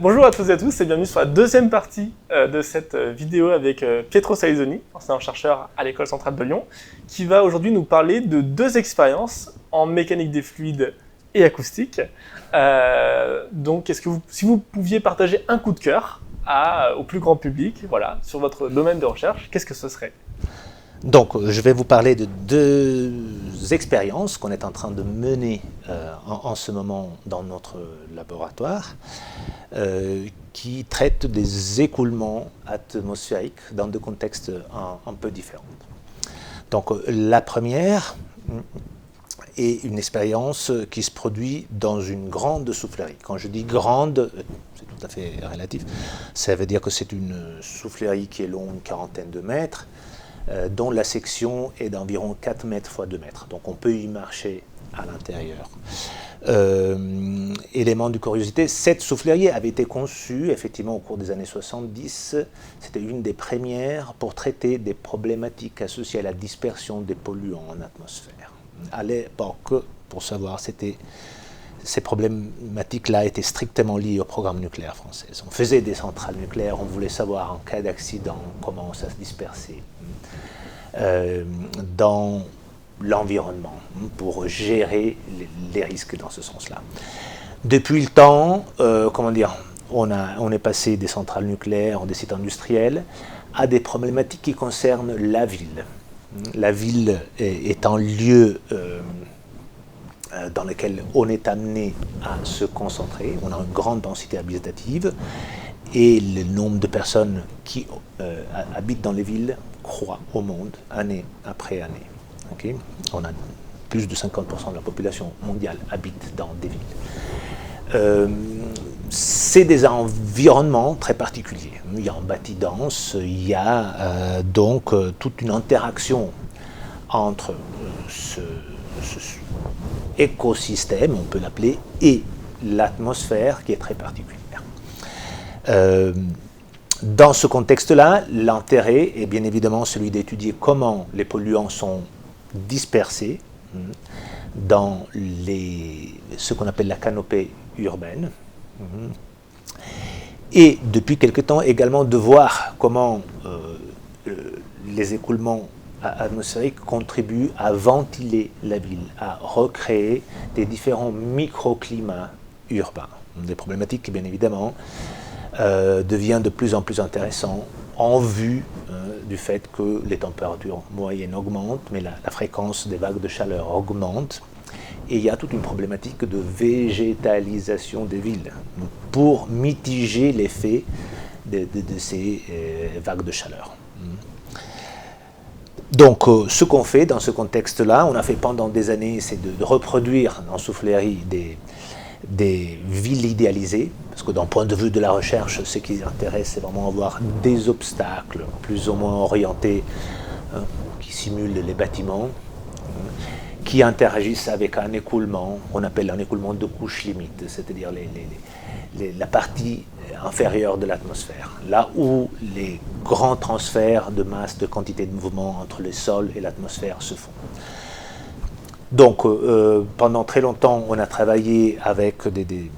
Bonjour à toutes et à tous et bienvenue sur la deuxième partie de cette vidéo avec Pietro Salizoni, enseignant chercheur à l'École centrale de Lyon, qui va aujourd'hui nous parler de deux expériences en mécanique des fluides et acoustique. Donc, si vous pouviez partager un coup de cœur au plus grand public, voilà, sur votre domaine de recherche, qu'est-ce que ce serait ? Donc, je vais vous parler de deux expériences qu'on est en train de mener en ce moment dans notre laboratoire, qui traitent des écoulements atmosphériques dans deux contextes un peu différents. Donc, la première est une expérience qui se produit dans une grande soufflerie. Quand je dis grande, c'est tout à fait relatif. Ça veut dire que c'est une soufflerie qui est longue une quarantaine de mètres, dont la section est d'environ 4 mètres x 2 mètres. Donc on peut y marcher à l'intérieur. Élément de curiosité, cette soufflerie avait été conçue effectivement au cours des années 70. C'était une des premières pour traiter des problématiques associées à la dispersion des polluants en atmosphère. À l'époque, pour savoir, ces problématiques-là étaient strictement liées au programme nucléaire français. On faisait des centrales nucléaires, on voulait savoir en cas d'accident comment ça se dispersait dans l'environnement pour gérer les risques dans ce sens-là. Depuis le temps, on est passé des centrales nucléaires, des sites industriels, à des problématiques qui concernent la ville. La ville est un lieu dans lequel on est amené à se concentrer. On a une grande densité habitative et le nombre de personnes qui habitent dans les villes croît au monde, année après année. Okay? On a plus de 50% de la population mondiale habite dans des villes. C'est des environnements très particuliers. Il y a un bâti dense, il y a donc toute une interaction entre ce écosystème, on peut l'appeler, et l'atmosphère qui est très particulière. Dans ce contexte-là, l'intérêt est bien évidemment celui d'étudier comment les polluants sont dispersés dans ce qu'on appelle la canopée urbaine. Et depuis quelque temps également de voir comment les écoulements atmosphériques contribuent à ventiler la ville, à recréer des différents microclimats urbains. Des problématiques qui, bien évidemment, deviennent de plus en plus intéressantes en vue du fait que les températures moyennes augmentent, mais la fréquence des vagues de chaleur augmente. Et il y a toute une problématique de végétalisation des villes pour mitiger l'effet de ces vagues de chaleur. Donc, ce qu'on fait dans ce contexte-là, on a fait pendant des années, c'est de reproduire en soufflerie des villes idéalisées, parce que d'un point de vue de la recherche, ce qui intéresse, c'est vraiment avoir des obstacles plus ou moins orientés qui simulent les bâtiments, qui interagissent avec un écoulement qu'on appelle un écoulement de couche limite, c'est-à-dire la partie inférieure de l'atmosphère, là où les grands transferts de masse, de quantité de mouvement entre le sol et l'atmosphère se font. Donc, pendant très longtemps, on a travaillé avec des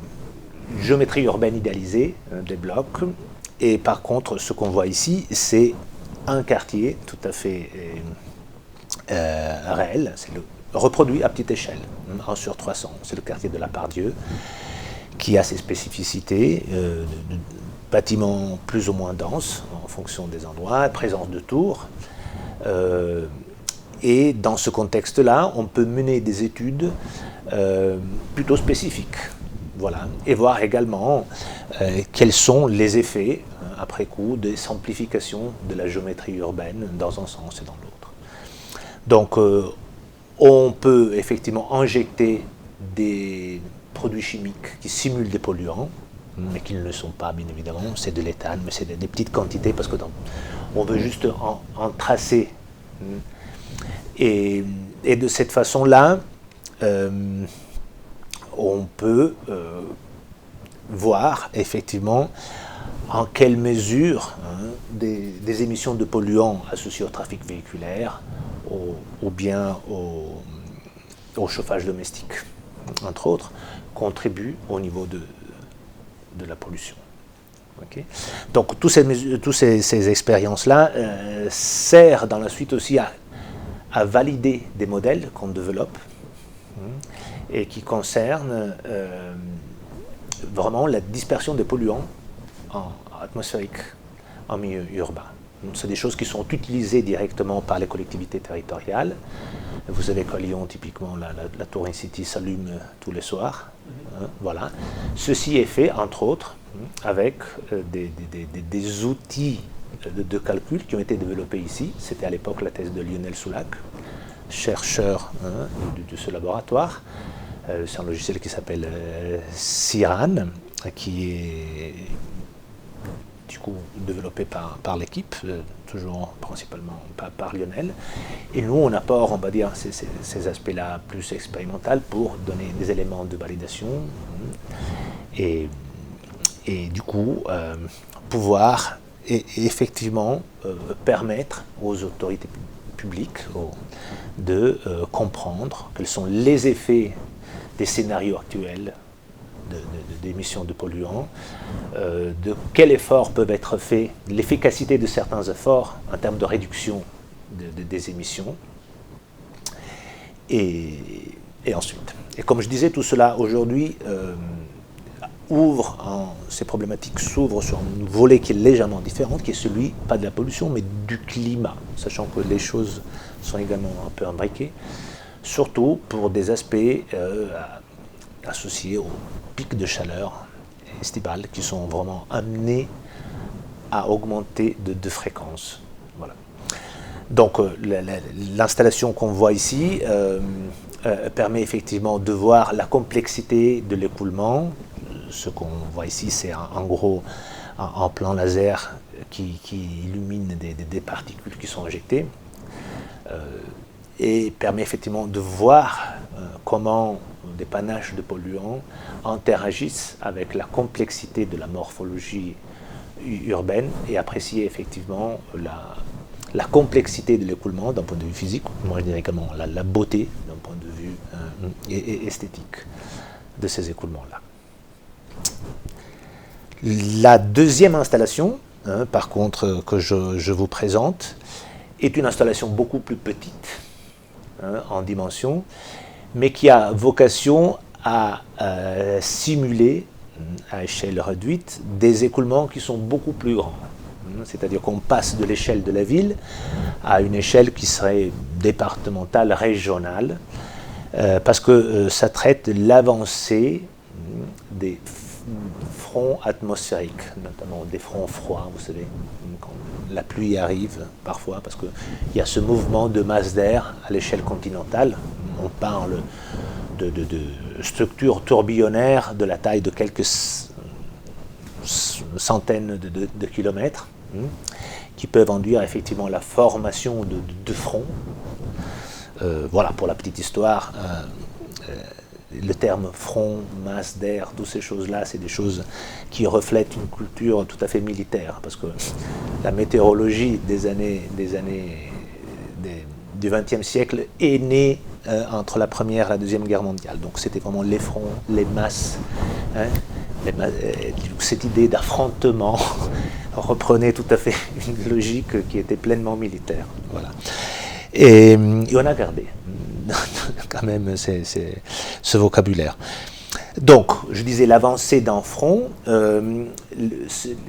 géométries urbaines idéalisées, des blocs, et par contre, ce qu'on voit ici, c'est un quartier tout à fait réel, c'est reproduit à petite échelle, 1 sur 300, c'est le quartier de la Part-Dieu, qui a ses spécificités, de bâtiments plus ou moins denses en fonction des endroits, présence de tours. Et dans ce contexte-là, on peut mener des études plutôt spécifiques, voilà, et voir également quels sont les effets, après coup, de simplification de la géométrie urbaine dans un sens et dans l'autre. Donc, on peut effectivement injecter des produits chimiques qui simulent des polluants, mais qui ne le sont pas, bien évidemment. C'est de l'éthane, mais c'est des petites quantités, parce que on veut juste en tracer. Et de cette façon-là, on peut voir effectivement en quelle mesure des émissions de polluants associées au trafic véhiculaire ou bien au chauffage domestique, entre autres, contribuent au niveau de la pollution. Okay. Donc, toutes ces expériences-là servent dans la suite aussi à valider des modèles qu'on développe et qui concernent vraiment la dispersion des polluants atmosphériques en milieu urbain. C'est des choses qui sont utilisées directement par les collectivités territoriales. Vous savez qu'à Lyon, typiquement, la tour InCity s'allume tous les soirs. Voilà. Ceci est fait, entre autres, avec des outils de calcul qui ont été développés ici. C'était à l'époque la thèse de Lionel Soulac, chercheur de ce laboratoire. C'est un logiciel qui s'appelle CIRAN, qui est du coup développé par l'équipe, toujours principalement par Lionel. Et nous, on apporte, on va dire, ces aspects-là plus expérimentaux pour donner des éléments de validation et du coup pouvoir effectivement permettre aux autorités publiques de comprendre quels sont les effets des scénarios actuels d'émissions de polluants, de quels efforts peuvent être faits, l'efficacité de certains efforts en termes de réduction des émissions, et ensuite. Et comme je disais, tout cela aujourd'hui ces problématiques s'ouvrent sur un volet qui est légèrement différent, qui est celui, pas de la pollution, mais du climat, sachant que les choses sont également un peu imbriquées, surtout pour des aspects associés aux pics de chaleur estivales qui sont vraiment amenés à augmenter de fréquence. Voilà. Donc l'installation qu'on voit ici permet effectivement de voir la complexité de l'écoulement. Ce qu'on voit ici, c'est en gros un plan laser qui illumine des particules qui sont injectées et permet effectivement de voir comment des panaches de polluants interagissent avec la complexité de la morphologie urbaine et apprécier effectivement la complexité de l'écoulement d'un point de vue physique, moi je dirais également la beauté d'un point de vue esthétique de ces écoulements-là. La deuxième installation, par contre, que je vous présente, est une installation beaucoup plus petite en dimension, mais qui a vocation à simuler, à échelle réduite, des écoulements qui sont beaucoup plus grands. C'est-à-dire qu'on passe de l'échelle de la ville à une échelle qui serait départementale, régionale, parce que ça traite l'avancée des fronts atmosphériques, notamment des fronts froids, vous savez, quand la pluie arrive parfois, parce qu'il y a ce mouvement de masse d'air à l'échelle continentale. On parle de structures tourbillonnaires de la taille de quelques centaines de kilomètres, qui peuvent induire effectivement la formation de fronts. Voilà, pour la petite histoire, le terme front, masse d'air, toutes ces choses-là, c'est des choses qui reflètent une culture tout à fait militaire, parce que la météorologie du XXe siècle est née entre la Première et la Deuxième Guerre mondiale. Donc c'était vraiment les fronts, les masses, cette idée d'affrontement reprenait tout à fait une logique qui était pleinement militaire. Voilà. Et on a gardé quand même ce vocabulaire. Donc, je disais l'avancée d'un front,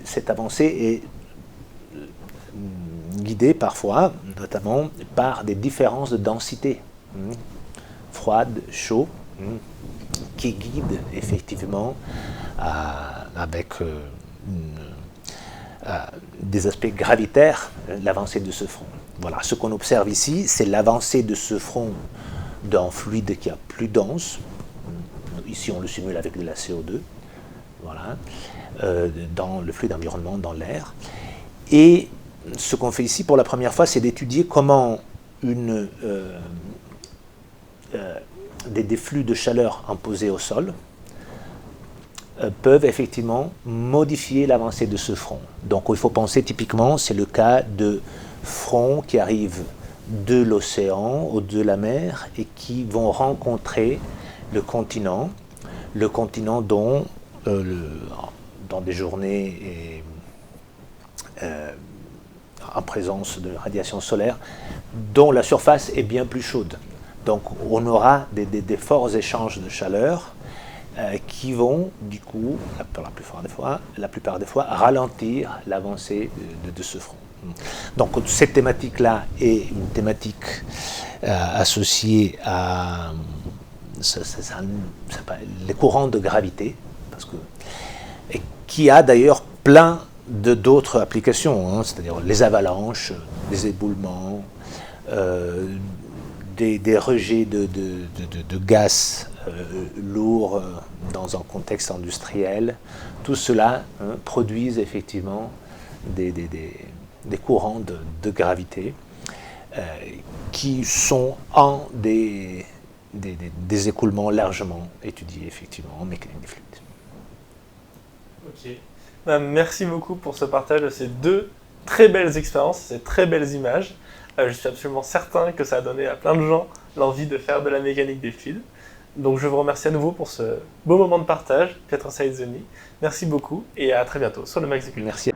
cette avancée est guidée parfois, notamment par des différences de densité, froide, chaud, qui guident effectivement avec des aspects gravitaires l'avancée de ce front. Voilà, ce qu'on observe ici, c'est l'avancée de ce front d'un fluide qui est plus dense. Ici, on le simule avec de la CO2, voilà, dans le fluide environnement, dans l'air. Et ce qu'on fait ici pour la première fois, c'est d'étudier comment des flux de chaleur imposés au sol peuvent effectivement modifier l'avancée de ce front. Donc il faut penser typiquement, c'est le cas de fronts qui arrivent de l'océan ou de la mer et qui vont rencontrer le continent dont dans des journées et en présence de radiation solaire, dont la surface est bien plus chaude. Donc on aura des forts échanges de chaleur qui vont, du coup, la plupart des fois, ralentir l'avancée de ce front. Donc cette thématique-là est une thématique associée à les courants de gravité, et qui a d'ailleurs plein d'autres applications, c'est-à-dire les avalanches, les éboulements, des rejets de gaz lourds dans un contexte industriel. Tout cela produisent effectivement des courants de gravité qui sont des écoulements largement étudiés effectivement en mécanique des fluides. Ok. Merci beaucoup pour ce partage de ces deux très belles expériences, ces très belles images. Je suis absolument certain que ça a donné à plein de gens l'envie de faire de la mécanique des fluides. Donc je vous remercie à nouveau pour ce beau moment de partage, Pietro Saizzoni. Merci beaucoup et à très bientôt sur le Max des Cultures. Merci.